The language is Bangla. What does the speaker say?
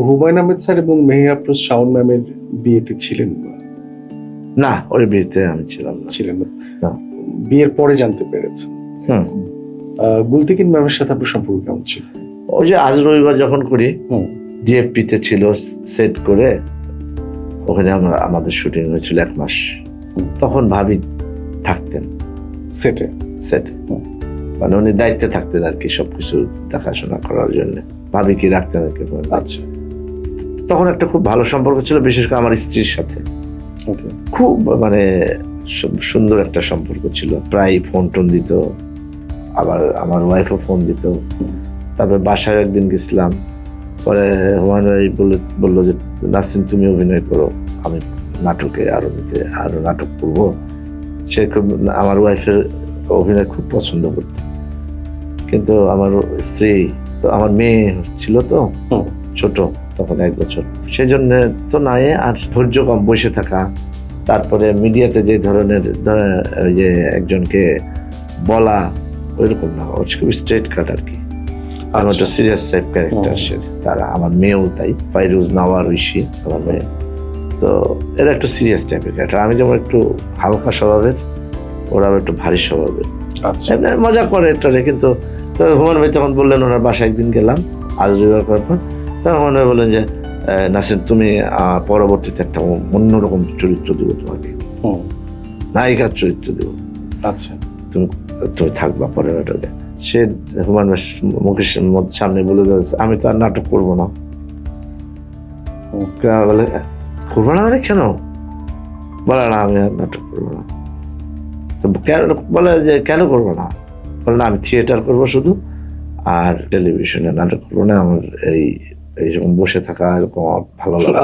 হুমায়ুন আহমেদ স্যার এবং মেহে আফরোজ শাওন ম্যামের বিয়েতে ছিলেন না, ওই বিয়েতে আমি ছিলাম না। ছিলেন না? না। বিয়ের পরে জানতে পেরেছেন। হুম। গুলতেকিন ম্যামের সাথে আপনার সম্পর্ক কেমন ছিল? ওই যে আজ রবিবার যখন করি, হুম। ডিএফপি তে ছিল সেট করে, ওখানে আমাদের শুটিং হয়েছিল 1 মাস। তখন ভাবি থাকতেন সেটে। সেটে, মানে উনি দায়িত্বে থাকতেন আর কি, সবকিছু দেখাশোনা করার জন্য। ভাবি কি রাখতেন আর কি। আচ্ছা। তখন একটা খুব ভালো সম্পর্ক ছিল, বিশেষ করে আমার স্ত্রীর সাথে। ওকে। খুব মানে সুন্দর একটা সম্পর্ক ছিল, প্রায় ফোন টোন দিত, আবার আমার ওয়াইফও ফোন দিত। তারপরে বাসায় একদিন গেছিলাম, পরে হুমায়ুন ভাই বললো যে নাসরিন তুমি অভিনয় করো, আমি নাটকে আরো নাটক করবো। সে খুব আমার ওয়াইফের অভিনয় খুব পছন্দ করত, কিন্তু আমার স্ত্রী তো, আমার মেয়ে ছিল তো ছোট তখন 1 বছর, সেই জন্য তো নাই। আর ধৈর্য কম, বসে থাকা। তারপরে মিডিয়াতে যে ধরনের ওই যে একজনকে বলা, ওইরকম না, ও খুব স্ট্রেট কাট আর কি। আমার একটা সিরিয়াস টাইপ ক্যারেক্টার সে, তারা আমার মেয়েও তাই, ফাইরুজ নাওয়ার ঐশী আমার মেয়ে। তো এরা একটু সিরিয়াস টাইপের ক্যারেক্টার, আমি যেমন একটু হালকা স্বভাবের, ওরা একটু ভারী স্বভাবের। এমনি মজা করে এটারে। কিন্তু হুমায়ুন ভাই তখন বললেন, ওনার বাসায় একদিন গেলাম আজ রবিবার করার পর, তখন হুমায়ুন ভাই বললেন যে নাসরিন তুমি পরবর্তীতে একটা অন্যরকম চরিত্র দেবো তোমাকে, নায়িকার চরিত্র দেবো। আচ্ছা। তুমি থাকবা পরের নাটকে। সে হুমায়ুন ভাই মুখের সামনে বলে যাচ্ছে, আমি তো আর নাটক করবো না। বলে করবো না মানে কেন? বলে না আমি আর নাটক করবো না। তো বলে যে কেন করবো না? বলে না আমি থিয়েটার করবো শুধু, আর টেলিভিশনে নাটক করবো না। আমার এই বসে থাকা এরকম ভালো লাগে।